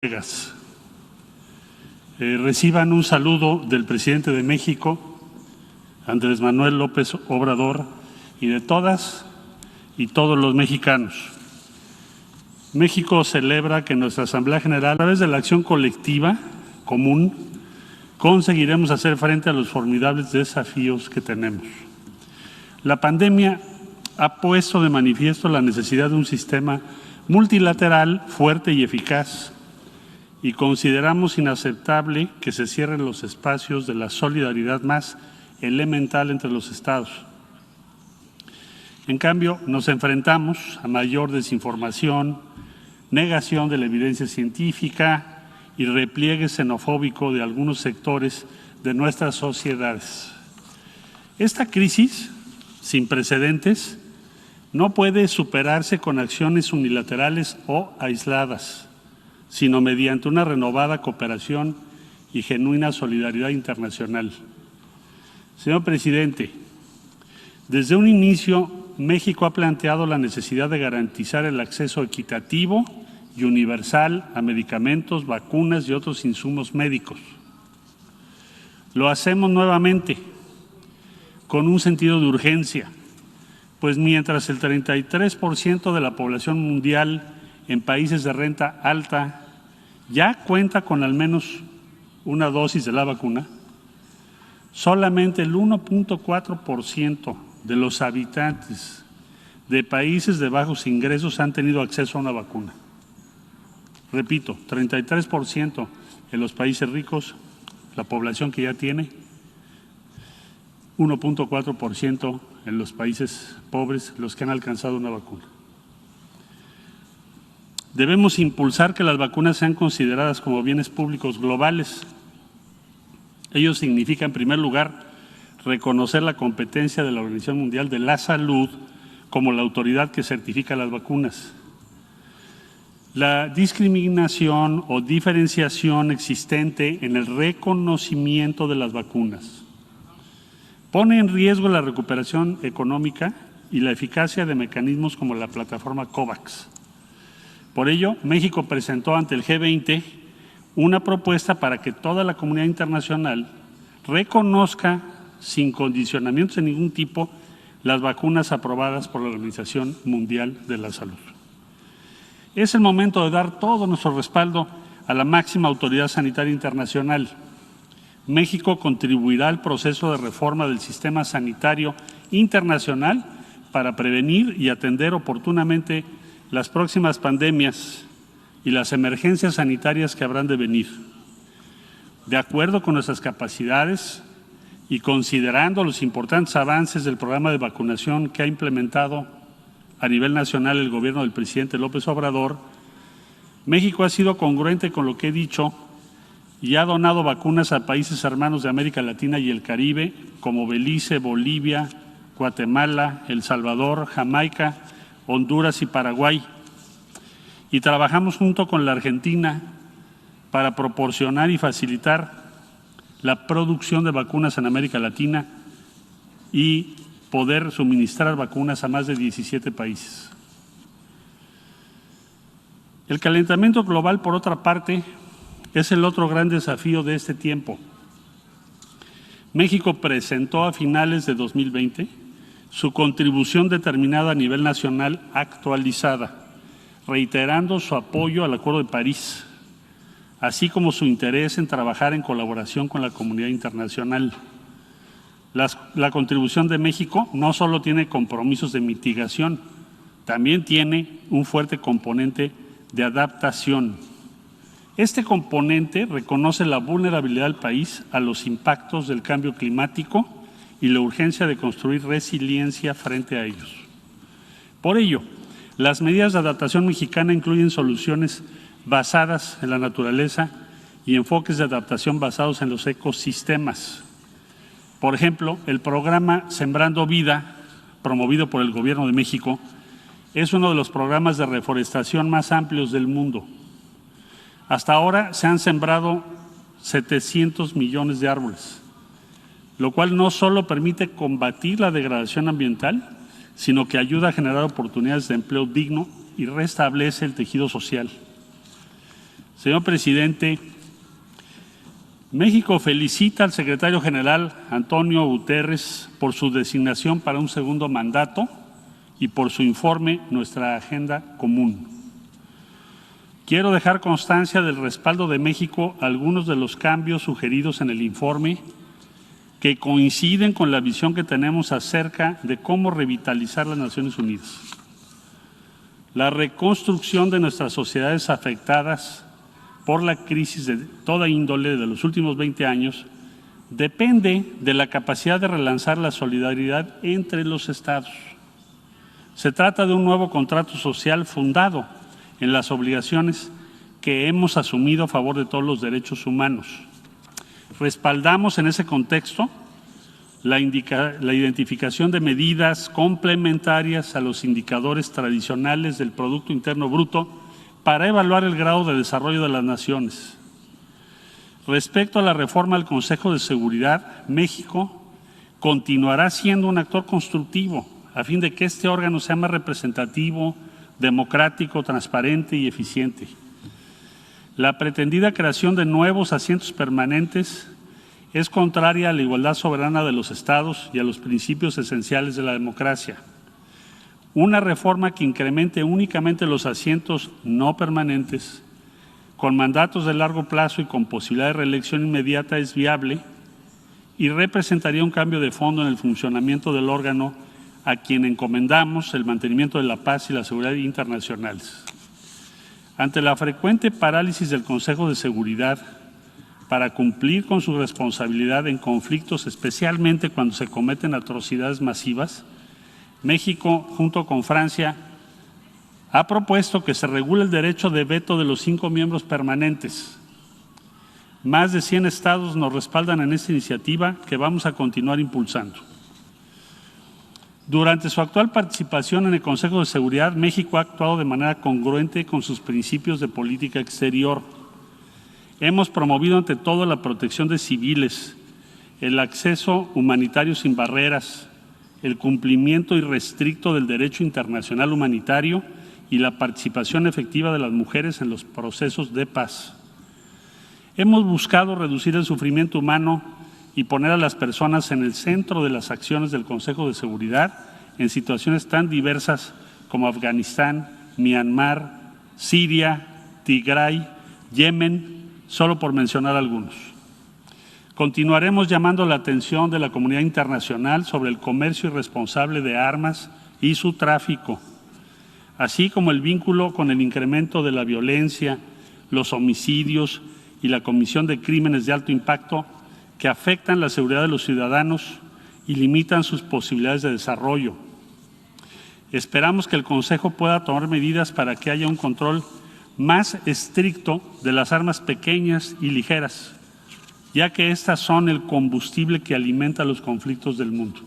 colegas, reciban un saludo del presidente de México, Andrés Manuel López Obrador, y de todas y todos los mexicanos. México celebra que nuestra Asamblea General, a través de la acción colectiva común, conseguiremos hacer frente a los formidables desafíos que tenemos. La pandemia ha puesto de manifiesto la necesidad de un sistema multilateral fuerte y eficaz, y consideramos inaceptable que se cierren los espacios de la solidaridad más elemental entre los Estados. En cambio, nos enfrentamos a mayor desinformación, negación de la evidencia científica y repliegue xenofóbico de algunos sectores de nuestras sociedades. Esta crisis, sin precedentes, no puede superarse con acciones unilaterales o aisladas, sino mediante una renovada cooperación y genuina solidaridad internacional. Señor presidente, desde un inicio, México ha planteado la necesidad de garantizar el acceso equitativo y universal a medicamentos, vacunas y otros insumos médicos. Lo hacemos nuevamente con un sentido de urgencia, pues mientras el 33% de la población mundial en países de renta alta ya cuenta con al menos una dosis de la vacuna, solamente el 1.4% de los habitantes de países de bajos ingresos han tenido acceso a una vacuna. Repito, 33% en los países ricos, la población que ya tiene, 1.4% en los países pobres, los que han alcanzado una vacuna. Debemos impulsar que las vacunas sean consideradas como bienes públicos globales. Ello significa, en primer lugar, reconocer la competencia de la Organización Mundial de la Salud como la autoridad que certifica las vacunas. La discriminación o diferenciación existente en el reconocimiento de las vacunas pone en riesgo la recuperación económica y la eficacia de mecanismos como la plataforma COVAX. Por ello, México presentó ante el G20 una propuesta para que toda la comunidad internacional reconozca sin condicionamientos de ningún tipo las vacunas aprobadas por la Organización Mundial de la Salud. Es el momento de dar todo nuestro respaldo a la máxima autoridad sanitaria internacional. México contribuirá al proceso de reforma del sistema sanitario internacional para prevenir y atender oportunamente las próximas pandemias y las emergencias sanitarias que habrán de venir. De acuerdo con nuestras capacidades y considerando los importantes avances del programa de vacunación que ha implementado a nivel nacional el gobierno del presidente López Obrador, México ha sido congruente con lo que he dicho y ha donado vacunas a países hermanos de América Latina y el Caribe, como Belice, Bolivia, Guatemala, El Salvador, Jamaica, Honduras y Paraguay. Y trabajamos junto con la Argentina para proporcionar y facilitar la producción de vacunas en América Latina y poder suministrar vacunas a más de 17 países. El calentamiento global, por otra parte, es el otro gran desafío de este tiempo. México presentó a finales de 2020 su contribución determinada a nivel nacional actualizada, reiterando su apoyo al Acuerdo de París, así como su interés en trabajar en colaboración con la comunidad internacional. La contribución de México no solo tiene compromisos de mitigación, también tiene un fuerte componente de adaptación. Este componente reconoce la vulnerabilidad del país a los impactos del cambio climático y la urgencia de construir resiliencia frente a ellos. Por ello, las medidas de adaptación mexicana incluyen soluciones basadas en la naturaleza y enfoques de adaptación basados en los ecosistemas. Por ejemplo, el programa Sembrando Vida, promovido por el Gobierno de México, es uno de los programas de reforestación más amplios del mundo. Hasta ahora se han sembrado 700 millones de árboles, lo cual no solo permite combatir la degradación ambiental, sino que ayuda a generar oportunidades de empleo digno y restablece el tejido social. Señor presidente, México felicita al secretario general Antonio Guterres por su designación para un segundo mandato y por su informe Nuestra Agenda Común. Quiero dejar constancia del respaldo de México a algunos de los cambios sugeridos en el informe que coinciden con la visión que tenemos acerca de cómo revitalizar las Naciones Unidas. La reconstrucción de nuestras sociedades afectadas por la crisis de toda índole de los últimos 20 años depende de la capacidad de relanzar la solidaridad entre los Estados. Se trata de un nuevo contrato social fundado en las obligaciones que hemos asumido a favor de todos los derechos humanos. Respaldamos en ese contexto la identificación de medidas complementarias a los indicadores tradicionales del Producto Interno Bruto para evaluar el grado de desarrollo de las naciones. Respecto a la reforma del Consejo de Seguridad, México continuará siendo un actor constructivo a fin de que este órgano sea más representativo, democrático, transparente y eficiente. La pretendida creación de nuevos asientos permanentes es contraria a la igualdad soberana de los Estados y a los principios esenciales de la democracia. Una reforma que incremente únicamente los asientos no permanentes, con mandatos de largo plazo y con posibilidad de reelección inmediata es viable y representaría un cambio de fondo en el funcionamiento del órgano a quien encomendamos el mantenimiento de la paz y la seguridad internacionales. Ante la frecuente parálisis del Consejo de Seguridad para cumplir con su responsabilidad en conflictos, especialmente cuando se cometen atrocidades masivas, México, junto con Francia, ha propuesto que se regule el derecho de veto de los 5 miembros permanentes. Más de 100 estados nos respaldan en esta iniciativa que vamos a continuar impulsando. Durante su actual participación en el Consejo de Seguridad, México ha actuado de manera congruente con sus principios de política exterior. Hemos promovido ante todo la protección de civiles, el acceso humanitario sin barreras, el cumplimiento irrestricto del derecho internacional humanitario y la participación efectiva de las mujeres en los procesos de paz. Hemos buscado reducir el sufrimiento humano y poner a las personas en el centro de las acciones del Consejo de Seguridad en situaciones tan diversas como Afganistán, Myanmar, Siria, Tigray, Yemen, solo por mencionar algunos. Continuaremos llamando la atención de la comunidad internacional sobre el comercio irresponsable de armas y su tráfico, así como el vínculo con el incremento de la violencia, los homicidios y la comisión de crímenes de alto impacto que afectan la seguridad de los ciudadanos y limitan sus posibilidades de desarrollo. Esperamos que el Consejo pueda tomar medidas para que haya un control más estricto de las armas pequeñas y ligeras, ya que estas son el combustible que alimenta los conflictos del mundo.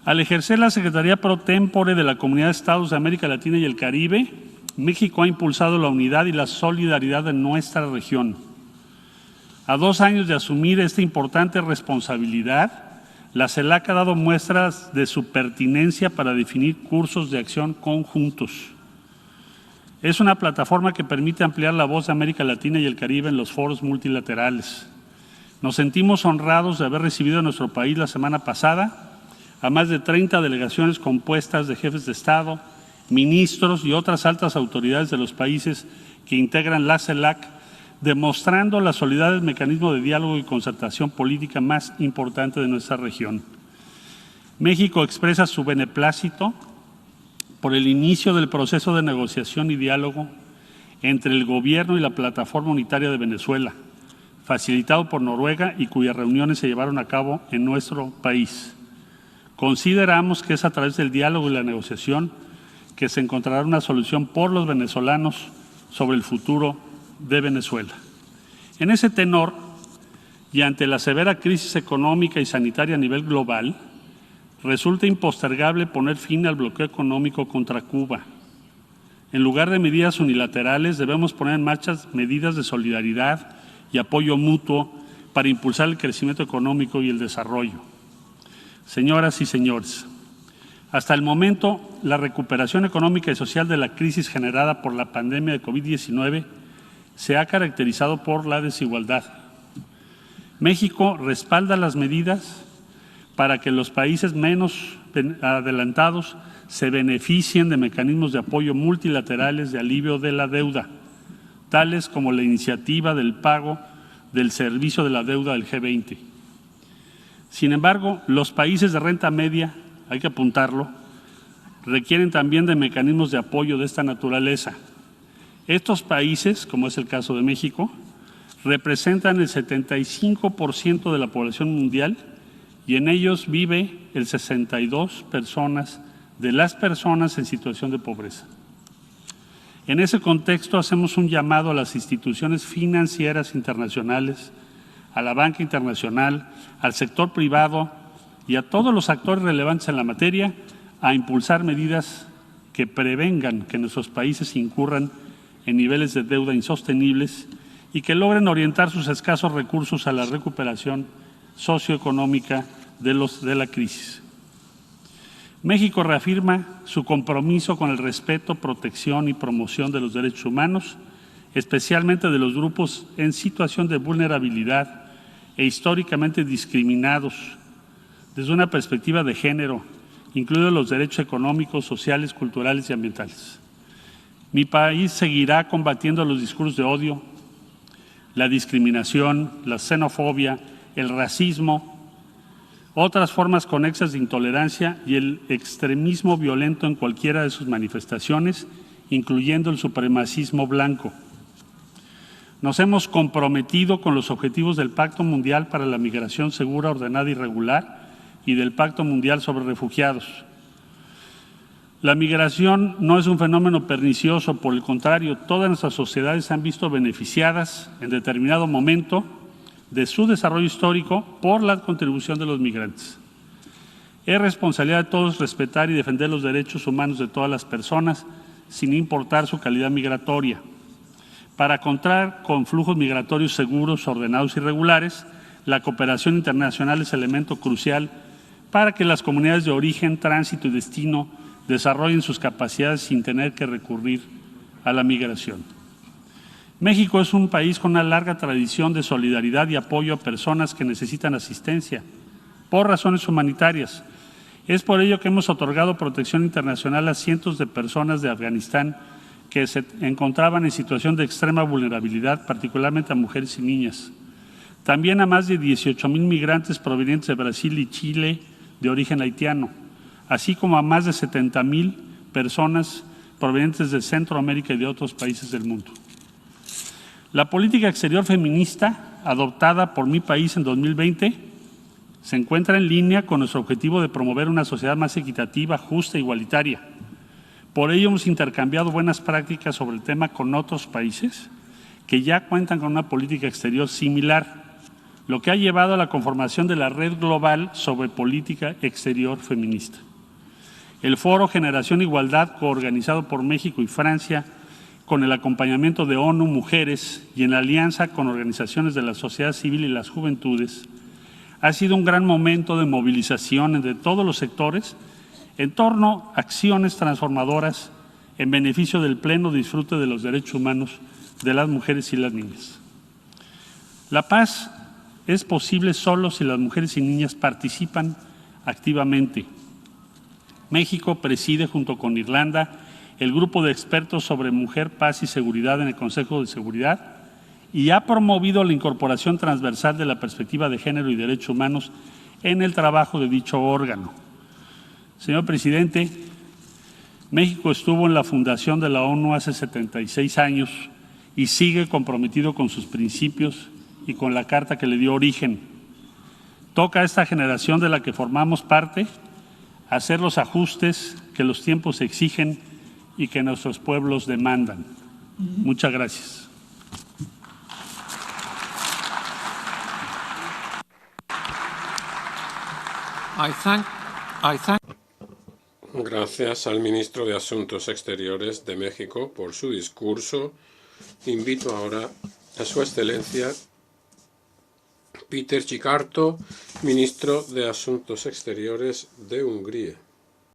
Al ejercer la Secretaría Pro Tempore de la Comunidad de Estados de América Latina y el Caribe, México ha impulsado la unidad y la solidaridad de nuestra región. A 2 años de asumir esta importante responsabilidad, la CELAC ha dado muestras de su pertinencia para definir cursos de acción conjuntos. Es una plataforma que permite ampliar la voz de América Latina y el Caribe en los foros multilaterales. Nos sentimos honrados de haber recibido en nuestro país la semana pasada a más de 30 delegaciones compuestas de jefes de Estado, ministros y otras altas autoridades de los países que integran la CELAC, demostrando la solidez del mecanismo de diálogo y concertación política más importante de nuestra región. México expresa su beneplácito por el inicio del proceso de negociación y diálogo entre el Gobierno y la Plataforma Unitaria de Venezuela, facilitado por Noruega y cuyas reuniones se llevaron a cabo en nuestro país. Consideramos que es a través del diálogo y la negociación que se encontrará una solución por los venezolanos sobre el futuro de Venezuela. En ese tenor, y ante la severa crisis económica y sanitaria a nivel global, resulta impostergable poner fin al bloqueo económico contra Cuba. En lugar de medidas unilaterales, debemos poner en marcha medidas de solidaridad y apoyo mutuo para impulsar el crecimiento económico y el desarrollo. Señoras y señores, hasta el momento, la recuperación económica y social de la crisis generada por la pandemia de COVID-19 se ha caracterizado por la desigualdad. México respalda las medidas para que los países menos adelantados se beneficien de mecanismos de apoyo multilaterales de alivio de la deuda, tales como la iniciativa del pago del servicio de la deuda del G20. Sin embargo, los países de renta media, hay que apuntarlo, requieren también de mecanismos de apoyo de esta naturaleza. Estos países, como es el caso de México, representan el 75% de la población mundial y en ellos vive el 62% de las personas en situación de pobreza. En ese contexto hacemos un llamado a las instituciones financieras internacionales, a la banca internacional, al sector privado y a todos los actores relevantes en la materia a impulsar medidas que prevengan que nuestros países incurran en niveles de deuda insostenibles y que logren orientar sus escasos recursos a la recuperación socioeconómica de la crisis. México reafirma su compromiso con el respeto, protección y promoción de los derechos humanos, especialmente de los grupos en situación de vulnerabilidad e históricamente discriminados desde una perspectiva de género, incluidos los derechos económicos, sociales, culturales y ambientales. Mi país seguirá combatiendo los discursos de odio, la discriminación, la xenofobia, el racismo, otras formas conexas de intolerancia y el extremismo violento en cualquiera de sus manifestaciones, incluyendo el supremacismo blanco. Nos hemos comprometido con los objetivos del Pacto Mundial para la Migración Segura, Ordenada y Regular y del Pacto Mundial sobre Refugiados. La migración no es un fenómeno pernicioso, por el contrario, todas nuestras sociedades se han visto beneficiadas en determinado momento de su desarrollo histórico por la contribución de los migrantes. Es responsabilidad de todos respetar y defender los derechos humanos de todas las personas, sin importar su calidad migratoria. Para contar con flujos migratorios seguros, ordenados y regulares, la cooperación internacional es elemento crucial para que las comunidades de origen, tránsito y destino desarrollen sus capacidades sin tener que recurrir a la migración. México es un país con una larga tradición de solidaridad y apoyo a personas que necesitan asistencia por razones humanitarias. Es por ello que hemos otorgado protección internacional a cientos de personas de Afganistán que se encontraban en situación de extrema vulnerabilidad, particularmente a mujeres y niñas. También a más de 18,000 migrantes provenientes de Brasil y Chile de origen haitiano, así como a más de 70,000 personas provenientes de Centroamérica y de otros países del mundo. La política exterior feminista adoptada por mi país en 2020 se encuentra en línea con nuestro objetivo de promover una sociedad más equitativa, justa e igualitaria. Por ello hemos intercambiado buenas prácticas sobre el tema con otros países que ya cuentan con una política exterior similar, lo que ha llevado a la conformación de la Red Global sobre Política Exterior Feminista. El Foro Generación Igualdad, coorganizado por México y Francia, con el acompañamiento de ONU Mujeres y en alianza con organizaciones de la sociedad civil y las juventudes, ha sido un gran momento de movilización de todos los sectores en torno a acciones transformadoras en beneficio del pleno disfrute de los derechos humanos de las mujeres y las niñas. La paz es posible solo si las mujeres y niñas participan activamente. México preside junto con Irlanda el grupo de expertos sobre mujer, paz y seguridad en el Consejo de Seguridad y ha promovido la incorporación transversal de la perspectiva de género y derechos humanos en el trabajo de dicho órgano. Señor presidente, México estuvo en la fundación de la ONU hace 76 años y sigue comprometido con sus principios y con la carta que le dio origen. Toca a esta generación de la que formamos parte hacer los ajustes que los tiempos exigen y que nuestros pueblos demandan. Muchas gracias. Gracias al ministro de Asuntos Exteriores de México por su discurso. Invito ahora a Su Excelencia Péter Szijjártó, ministro de Asuntos Exteriores de Hungría.